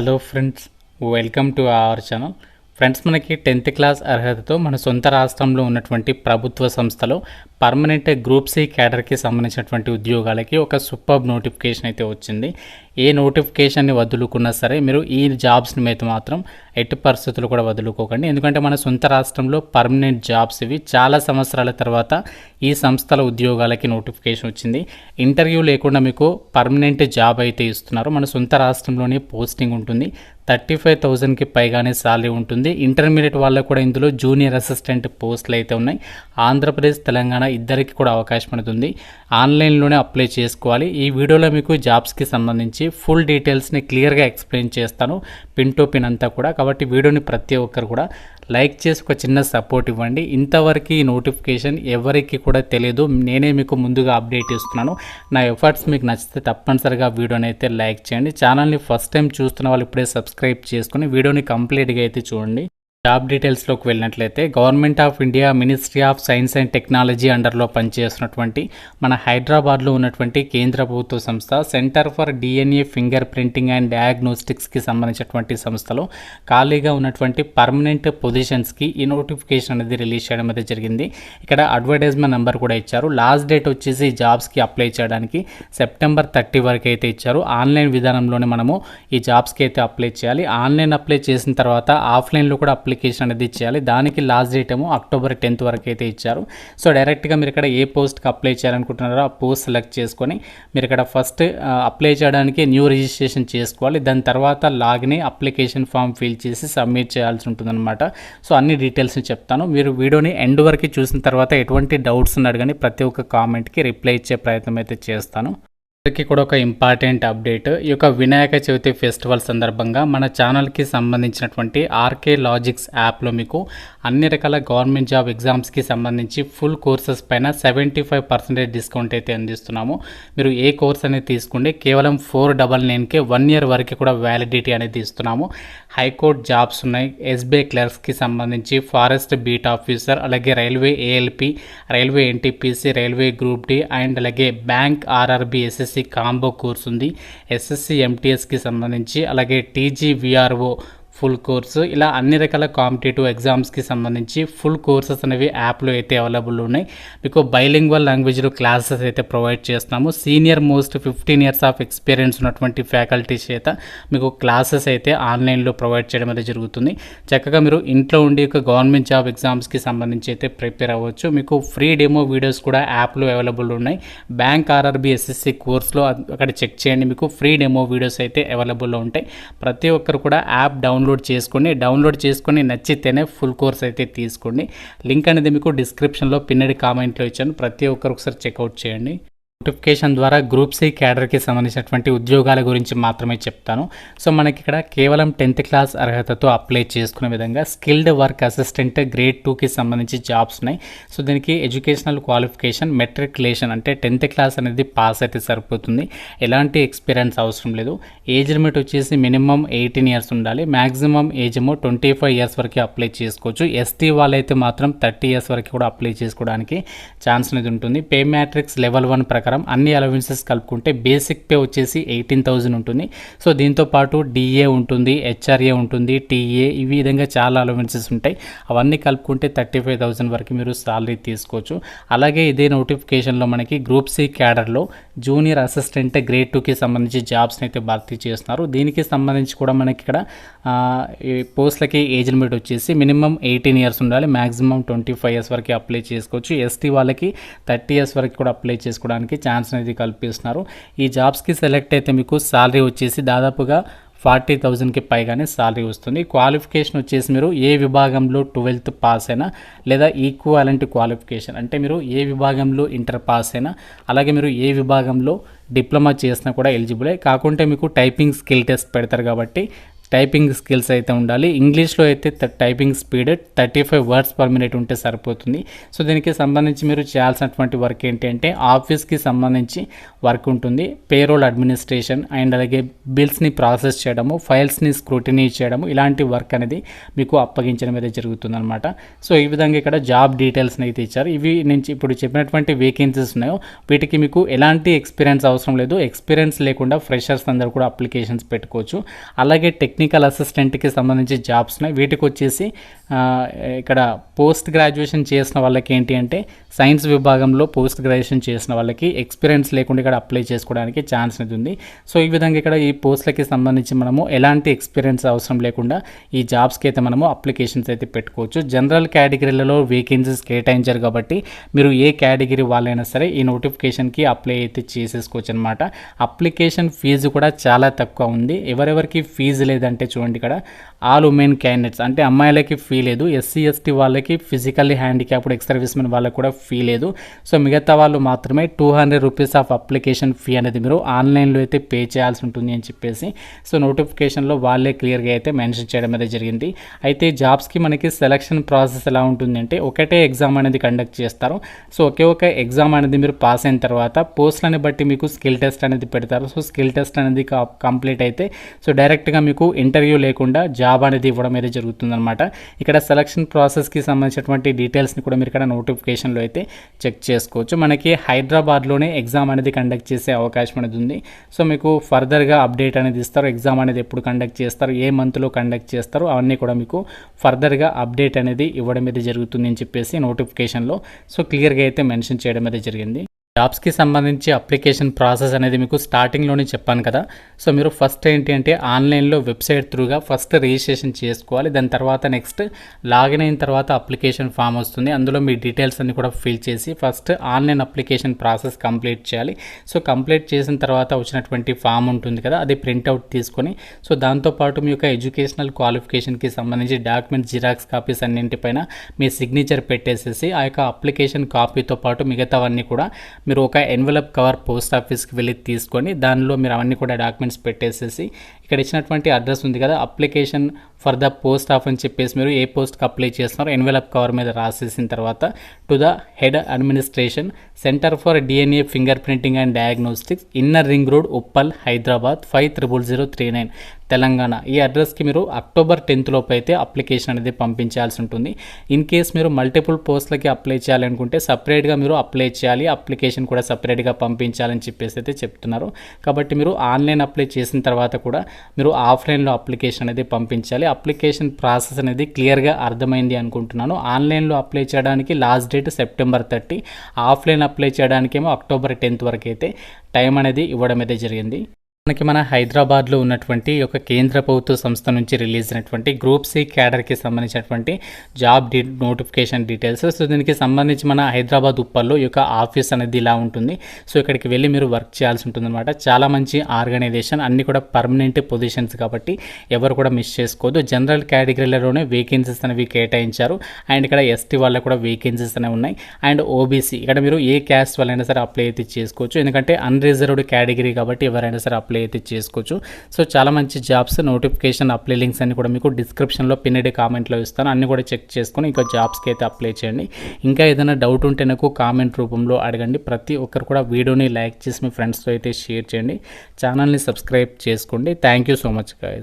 Hello friends, welcome to our channel. Friends, మనకి 10th class అర్హతతో మన సొంత రాష్ట్రంలో ఉన్నటువంటి ప్రభుత్వ సంస్థలో పర్మనెంట్ గ్రూప్ సి క్యాడర్కి సంబంధించినటువంటి ఉద్యోగాలకి ఒక సూపర్బ్ నోటిఫికేషన్ అయితే వచ్చింది. ఏ నోటిఫికేషన్ని వదులుకున్నా సరే మీరు ఈ జాబ్స్ని మీద మాత్రం ఎట్టి పరిస్థితులు కూడా వదులుకోకండి. ఎందుకంటే మన సొంత రాష్ట్రంలో పర్మనెంట్ జాబ్స్ ఇవి. చాలా సంవత్సరాల తర్వాత ఈ సంస్థల ఉద్యోగాలకి నోటిఫికేషన్ వచ్చింది. ఇంటర్వ్యూ లేకుండా మీకు పర్మనెంట్ జాబ్ అయితే ఇస్తున్నారు. మన సొంత రాష్ట్రంలోనే పోస్టింగ్ ఉంటుంది. 35,000కి పైగానే శాలరీ ఉంటుంది. ఇంటర్మీడియట్ వాళ్ళకు కూడా ఇందులో జూనియర్ అసిస్టెంట్ పోస్టులు అయితే ఉన్నాయి. ఆంధ్రప్రదేశ్, తెలంగాణ ఇద్దరికి కూడా అవకాశం ఉంటుంది. ఆన్లైన్లోనే అప్లై చేసుకోవాలి. ఈ వీడియోలో మీకు జాబ్స్కి సంబంధించి ఫుల్ డీటెయిల్స్ని క్లియర్గా ఎక్స్ప్లెయిన్ చేస్తాను, పిన్ టు పిన్ అంతా కూడా. కాబట్టి వీడియోని ప్రతి ఒక్కరు కూడా లైక్ చేసి ఒక చిన్న సపోర్ట్ ఇవ్వండి. ఇంతవరకు ఈ నోటిఫికేషన్ ఎవరికి కూడా తెలియదు, నేనే మీకు ముందుగా అప్డేట్ ఇస్తున్నాను. నా ఎఫర్ట్స్ మీకు నచ్చితే తప్పనిసరిగా వీడియోని అయితే లైక్ చేయండి. ఛానల్ని ఫస్ట్ టైం చూస్తున్న వాళ్ళు ఇప్పుడే సబ్స్క్రైబ్ చేసుకుని వీడియోని కంప్లీట్గా అయితే చూడండి. జాబ్ డీటెయిల్స్లోకి వెళ్ళినట్లయితే government of India ministry of science and technology అండర్లో పనిచేస్తున్నటువంటి మన హైదరాబాద్లో ఉన్నటువంటి కేంద్ర ప్రభుత్వ సంస్థ centre for DNA fingerprinting and డయాగ్నోస్టిక్స్కి సంబంధించినటువంటి సంస్థలో ఖాళీగా ఉన్నటువంటి పర్మనెంట్ పొజిషన్స్కి ఈ నోటిఫికేషన్ అనేది రిలీజ్ చేయడం అయితే జరిగింది. ఇక్కడ అడ్వర్టైజ్మెంట్ నెంబర్ కూడా ఇచ్చారు. లాస్ట్ డేట్ వచ్చేసి ఈ జాబ్స్కి అప్లై చేయడానికి సెప్టెంబర్ 30 వరకు అయితే ఇచ్చారు. ఆన్లైన్ విధానంలోనే మనము ఈ జాబ్స్కి అయితే అప్లై చేయాలి. ఆన్లైన్ అప్లై చేసిన తర్వాత ఆఫ్లైన్లో కూడా అప్లికేషన్ అనేది చేయాలి. దానికి లాస్ట్ డేట్ ఏమో అక్టోబర్ 10 వరకు అయితే ఇచ్చారు. సో డైరెక్ట్గా మీరు ఇక్కడ ఏ పోస్ట్కి అప్లై చేయాలనుకుంటున్నారో ఆ పోస్ట్ సెలెక్ట్ చేసుకొని మీరు ఇక్కడ ఫస్ట్ అప్లై చేయడానికి న్యూ రిజిస్ట్రేషన్ చేసుకోవాలి. దాని తర్వాత లాగిన్ అప్లికేషన్ ఫామ్ ఫిల్ చేసి సబ్మిట్ చేయాల్సి ఉంటుందన్నమాట. సో అన్ని డీటెయిల్స్ని చెప్తాను. మీరు వీడియోని ఎండ్ వరకు చూసిన తర్వాత ఎటువంటి డౌట్స్ ఉన్నాడు కానీ ప్రతి ఒక్క కామెంట్కి రిప్లై ఇచ్చే ప్రయత్నం అయితే చేస్తాను. అందరికీ కూడా ఒక ఇంపార్టెంట్ అప్డేట్. ఈ యొక్క వినాయక చవితి ఫెస్టివల్ సందర్భంగా మన ఛానల్కి సంబంధించినటువంటి ఆర్కే లాజిక్స్ యాప్లో మీకు అన్ని రకాల గవర్నమెంట్ జాబ్ ఎగ్జామ్స్కి సంబంధించి ఫుల్ కోర్సెస్ పైన 75% డిస్కౌంట్ అయితే అందిస్తున్నాము. మీరు ఏ కోర్స్ అనేది తీసుకోండి, కేవలం 499కే 1 year వరకు కూడా వ్యాలిడిటీ అనేది ఇస్తున్నాము. హైకోర్టు జాబ్స్ ఉన్నాయి, ఎస్బీఐ క్లర్క్స్కి సంబంధించి, ఫారెస్ట్ బీట్ ఆఫీసర్, అలాగే railway ALP, railway NTPC, railway group D and అలాగే bank RRB SSC combo course ఉంది. ఎస్ఎస్సి ఎంటీఎస్కి సంబంధించి, అలాగే టీజీవీఆర్ఓ ఫుల్ కోర్సు, ఇలా అన్ని రకాల కాంపిటేటివ్ ఎగ్జామ్స్కి సంబంధించి ఫుల్ కోర్సెస్ అనేవి యాప్లో అయితే అవైలబుల్ ఉన్నాయి. మీకు బైలింగ్వల్ లాంగ్వేజ్లో క్లాసెస్ అయితే ప్రొవైడ్ చేస్తున్నాము. Senior most 15 years of experience ఉన్నటువంటి ఫ్యాకల్టీస్ చేత మీకు క్లాసెస్ అయితే ఆన్లైన్లో ప్రొవైడ్ చేయడం అయితే జరుగుతుంది. చక్కగా మీరు ఇంట్లో ఉండి ఒక గవర్నమెంట్ జాబ్ ఎగ్జామ్స్కి సంబంధించి అయితే ప్రిపేర్ అవ్వచ్చు. మీకు ఫ్రీ డెమో వీడియోస్ కూడా యాప్లో అవైలబుల్ ఉన్నాయి. బ్యాంక్ ఆర్ఆర్బి ఎస్ఎస్సి కోర్స్లో అక్కడ చెక్ చేయండి, మీకు ఫ్రీ డెమో వీడియోస్ అయితే అవైలబుల్లో ఉంటాయి. ప్రతి ఒక్కరు కూడా యాప్ డౌన్లోడ్ చేసుకొని నచ్చితేనే ఫుల్ కోర్స్ అయితే తీసుకోండి. లింక్ అనేది మీకు డిస్క్రిప్షన్లో పిన్నెడ్ కామెంట్లో ఇచ్చాను. ప్రతి ఒక్కరు ఒకసారి చెక్అవుట్ చేయండి. నోటిఫికేషన్ ద్వారా గ్రూప్ సి క్యాడర్కి సంబంధించినటువంటి ఉద్యోగాల గురించి మాత్రమే చెప్తాను. సో మనకి ఇక్కడ కేవలం 10th క్లాస్ అర్హతతో అప్లై చేసుకునే విధంగా స్కిల్డ్ వర్క్ అసిస్టెంట్ గ్రేడ్ 2కి సంబంధించి జాబ్స్ ఉన్నాయి. సో దీనికి ఎడ్యుకేషనల్ క్వాలిఫికేషన్ మెట్రికులేషన్ అంటే 10th క్లాస్ అనేది పాస్ అయితే సరిపోతుంది. ఎలాంటి ఎక్స్పీరియన్స్ అవసరం లేదు. ఏజ్ లిమిట్ వచ్చేసి మినిమం 18 years ఉండాలి. మ్యాక్సిమం ఏజ్ ఏమో 25 years వరకు అప్లై చేసుకోవచ్చు. ఎస్టీ వాళ్ళైతే మాత్రం 30 years వరకు కూడా అప్లై చేసుకోవడానికి ఛాన్స్ అనేది ఉంటుంది. పే మ్యాట్రిక్స్ లెవెల్ 1 ప్రకారం అన్ని అలవెన్సెస్ కలుపుకుంటే బేసిక్ పే వచ్చేసి 18,000 ఉంటుంది. సో దీంతో పాటు డిఏ ఉంటుంది, హెచ్ఆర్ఏ ఉంటుంది, టీఏ, ఈ విధంగా చాలా అలవెన్సెస్ ఉంటాయి. అవన్నీ కలుపుకుంటే 35,000 వరకు మీరు సాలరీ తీసుకోవచ్చు. అలాగే ఇదే నోటిఫికేషన్లో మనకి గ్రూప్ సి క్యాడర్లో జూనియర్ అసిస్టెంట్ గ్రేడ్ 2కి సంబంధించి జాబ్స్ని అయితే భర్తీ చేస్తున్నారు. దీనికి సంబంధించి కూడా మనకి ఇక్కడ ఈ పోస్టులకి ఏజ్ లిమిట్ వచ్చేసి మినిమం 18 years ఉండాలి. మ్యాక్సిమం 25 years వరకు అప్లై చేసుకోవచ్చు. ఎస్టీ వాళ్ళకి 30 years వరకు కూడా అప్లై చేసుకోవడానికి ఛాన్స్ అనేది కల్పిస్తున్నారు. ఈ జాబ్స్కి సెలెక్ట్ అయితే మీకు శాలరీ వచ్చేసి దాదాపుగా 40,000కి పైగానే శాలరీ వస్తుంది. క్వాలిఫికేషన్ వచ్చేసి మీరు ఏ విభాగంలో 12th పాస్ అయినా లేదా ఈక్వాలెంట్ క్వాలిఫికేషన్ అంటే మీరు ఏ విభాగంలో ఇంటర్ పాస్ అయినా, అలాగే మీరు ఏ విభాగంలో డిప్లొమా చేసినా కూడా ఎలిజిబులే. కాకుంటే మీకు టైపింగ్ స్కిల్ టెస్ట్ పెడతారు కాబట్టి టైపింగ్ స్కిల్స్ అయితే ఉండాలి. ఇంగ్లీష్లో అయితే typing speed 35 words per minute ఉంటే సరిపోతుంది. సో దీనికి సంబంధించి మీరు చేయాల్సినటువంటి వర్క్ ఏంటి అంటే ఆఫీస్కి సంబంధించి వర్క్ ఉంటుంది. పేరోల్ అడ్మినిస్ట్రేషన్ అండ్ అలాగే బిల్స్ని ప్రాసెస్ చేయడము, ఫైల్స్ని స్క్రూటినీ చేయడము, ఇలాంటి వర్క్ అనేది మీకు అప్పగించడం అయితే జరుగుతుందన్నమాట. సో ఈ విధంగా ఇక్కడ జాబ్ డీటెయిల్స్ని అయితే ఇచ్చారు. ఇవి నేను ఇప్పుడు చెప్పినటువంటి వేకెన్సీస్ ఉన్నాయో వీటికి మీకు ఎలాంటి ఎక్స్పీరియన్స్ అవసరం లేదు. ఎక్స్పీరియన్స్ లేకుండా ఫ్రెషర్స్ అందరూ కూడా అప్లికేషన్స్ పెట్టుకోవచ్చు. అలాగే టెక్నికల్ అసిస్టెంట్కి సంబంధించి జాబ్స్ ఉన్నాయి. వీటికి వచ్చేసి ఇక్కడ పోస్ట్ గ్రాడ్యుయేషన్ చేసిన వాళ్ళకి ఏంటి అంటే సైన్స్ విభాగంలో పోస్ట్ గ్రాడ్యుయేషన్ చేసిన వాళ్ళకి ఎక్స్పీరియన్స్ లేకుండా ఇక్కడ అప్లై చేసుకోవడానికి ఛాన్స్ అనేది ఉంది. సో ఈ విధంగా ఇక్కడ ఈ పోస్టులకి సంబంధించి మనము ఎలాంటి ఎక్స్పీరియన్స్ అవసరం లేకుండా ఈ జాబ్స్కి అయితే మనము అప్లికేషన్స్ అయితే పెట్టుకోవచ్చు. జనరల్ కేటగిరీలలో వేకెన్సీస్ కేటాయించారు కాబట్టి మీరు ఏ కేటగిరీ వాళ్ళైనా సరే ఈ నోటిఫికేషన్కి అప్లై అయితే చేసేసుకోవచ్చు అనమాట. అప్లికేషన్ ఫీజు కూడా చాలా తక్కువ ఉంది. ఎవరెవరికి ఫీజు లేదంటే చూడండి, ఇక్కడ ఆల్ ఉమెన్ క్యాండిడేట్స్ అంటే అమ్మాయిలకి ఫీ లేదు, ఎస్సీ ఎస్టీ వాళ్ళకి, ఫిజికల్లీ హ్యాండిక్యాప్డ్ ఎక్స్ సర్వీస్మెన్ వాళ్ళకి కూడా ఫీ లేదు. సో మిగతా వాళ్ళు మాత్రమే 200 రూపీస్ ఆఫ్ అప్లికేషన్ ఫీ అనేది మీరు ఆన్లైన్లో అయితే పే చేయాల్సి ఉంటుంది అని చెప్పేసి సో నోటిఫికేషన్లో వాళ్ళే క్లియర్గా అయితే మెన్షన్ చేయడం అనేది జరిగింది. అయితే జాబ్స్కి మనకి సెలక్షన్ ప్రాసెస్ ఎలా ఉంటుందంటే ఒకటే ఎగ్జామ్ అనేది కండక్ట్ చేస్తారు. సో ఒక ఎగ్జామ్ అనేది మీరు పాస్ అయిన తర్వాత పోస్టులని బట్టి మీకు స్కిల్ టెస్ట్ అనేది పెడతారు. సో స్కిల్ టెస్ట్ అనేది కంప్లీట్ అయితే సో డైరెక్ట్గా మీకు ఇంటర్వ్యూ లేకుండా జాబ్ అనేది ఇవ్వడం అయితే జరుగుతుందన్నమాట. ఇక్కడ సెలక్షన్ ప్రాసెస్కి సంబంధించినటువంటి డీటెయిల్స్ని కూడా మీరు ఇక్కడ నోటిఫికేషన్లో అయితే చెక్ చేసుకోవచ్చు. మనకి హైదరాబాద్లోనే ఎగ్జామ్ అనేది కండక్ట్ చేసే అవకాశం అనేది ఉంది. సో మీకు ఫర్దర్గా అప్డేట్ అనేది ఇస్తారు. ఎగ్జామ్ అనేది ఎప్పుడు కండక్ట్ చేస్తారు, ఏ మంత్లో కండక్ట్ చేస్తారు, అవన్నీ కూడా మీకు ఫర్దర్గా అప్డేట్ అనేది ఇవ్వడం అయితే జరుగుతుంది అని చెప్పేసి నోటిఫికేషన్లో సో క్లియర్గా అయితే మెన్షన్ చేయడం అయితే జరిగింది. జాబ్స్కి సంబంధించి అప్లికేషన్ ప్రాసెస్ అనేది మీకు స్టార్టింగ్లోనే చెప్పాను కదా. సో మీరు ఫస్ట్ ఏంటి అంటే ఆన్లైన్లో వెబ్సైట్ త్రూగా ఫస్ట్ రిజిస్ట్రేషన్ చేసుకోవాలి. దాని తర్వాత నెక్స్ట్ లాగిన్ అయిన తర్వాత అప్లికేషన్ ఫామ్ వస్తుంది. అందులో మీ డీటెయిల్స్ అన్ని కూడా ఫిల్ చేసి first online application process complete చేయాలి. సో కంప్లీట్ చేసిన తర్వాత వచ్చినటువంటి ఫామ్ ఉంటుంది కదా, అది ప్రింట్అవుట్ తీసుకొని సో దాంతోపాటు మీ యొక్క ఎడ్యుకేషనల్ క్వాలిఫికేషన్కి సంబంధించి డాక్యుమెంట్ జిరాక్స్ కాపీస్ అన్నింటిపైన మీ సిగ్నేచర్ పెట్టేసేసి ఆ యొక్క అప్లికేషన్ కాపీతో పాటు మిగతావన్నీ కూడా మీరు ఒక ఎన్వలప్ కవర్ పోస్ట్ ఆఫీస్కి వెళ్ళి తీసుకొని దానిలో మీరు అవన్నీ కూడా డాక్యుమెంట్స్ పెట్టేసేసి ఇక్కడ ఇచ్చినటువంటి అడ్రస్ ఉంది కదా, application for the post of అని చెప్పేసి మీరు ఏ పోస్ట్కి అప్లై చేస్తున్నారో ఎన్వలప్ కవర్ మీద రాసేసిన తర్వాత to the head administration centre for DNA fingerprinting and diagnostics inner ring road Uppal Hyderabad 500039 Telangana. ఈ అడ్రస్కి మీరు అక్టోబర్ 10th లోపు అయితే అప్లికేషన్ అనేది పంపించాల్సి ఉంటుంది. ఇన్ కేస్ మీరు మల్టిపుల్ పోస్టులకి అప్లై చేయాలనుకుంటే సపరేట్గా మీరు అప్లై చేయాలి, అప్లికేషన్ కూడా సపరేట్గా పంపించాలని చెప్పేసి అయితే చెప్తున్నారు. కాబట్టి మీరు ఆన్లైన్ అప్లై చేసిన తర్వాత కూడా మీరు ఆఫ్లైన్లో అప్లికేషన్ అనేది పంపించాలి. అప్లికేషన్ ప్రాసెస్ అనేది క్లియర్గా అర్థమైంది అనుకుంటున్నాను. ఆన్లైన్లో అప్లై చేయడానికి last date September 30, offline apply చేయడానికేమో అక్టోబర్ 10th వరకు అయితే టైం అనేది ఇవ్వడం అయితే జరిగింది. మనకి మన హైదరాబాద్లో ఉన్నటువంటి ఒక కేంద్ర ప్రభుత్వ సంస్థ నుంచి రిలీజ్ అయినటువంటి గ్రూప్ సి క్యాడర్కి సంబంధించినటువంటి జాబ్ నోటిఫికేషన్ డీటెయిల్స్. సో దీనికి సంబంధించి మన హైదరాబాద్ ఉప్పల్లో ఈ యొక్క ఆఫీస్ అనేది ఇలా ఉంటుంది. సో ఇక్కడికి వెళ్ళి మీరు వర్క్ చేయాల్సి ఉంటుందన్నమాట. చాలా మంచి ఆర్గనైజేషన్, అన్నీ కూడా పర్మనెంట్ పొజిషన్స్ కాబట్టి ఎవరు కూడా మిస్ చేసుకోవద్దు. జనరల్ కేటగిరీలలోనే వేకెన్సీస్ అనేవి కేటాయించారు. అండ్ ఇక్కడ ఎస్టీ వాళ్ళకు కూడా వేకెన్సీస్ అనేవి ఉన్నాయి. అండ్ ఓబీసీ ఇక్కడ మీరు ఏ క్యాస్ట్ వాళ్ళైనా సరే అప్లై అయితే చేసుకోవచ్చు. ఎందుకంటే అన్రిజర్వ్డ్ కేటగిరీ కాబట్టి ఎవరైనా సరే అప్లై అయితే చేసుకోవచ్చు. సో చాలా మంచి జాబ్స్ నోటిఫికేషన్ అప్లై లింక్స్ అన్ని కూడా మీకు డిస్క్రిప్షన్లో పిన్డ్ కామెంట్లో ఇస్తాను. అన్ని కూడా చెక్ చేసుకొని ఇంకా జాబ్స్కి అయితే అప్లై చేయండి. ఇంకా ఏదైనా డౌట్ ఉంటే నాకు కామెంట్ రూపంలో అడగండి. ప్రతి ఒక్కరు కూడా వీడియోని లైక్ చేసి మీ ఫ్రెండ్స్తో అయితే షేర్ చేయండి. ఛానల్ని సబ్స్క్రైబ్ చేసుకోండి. Thank you so much guys.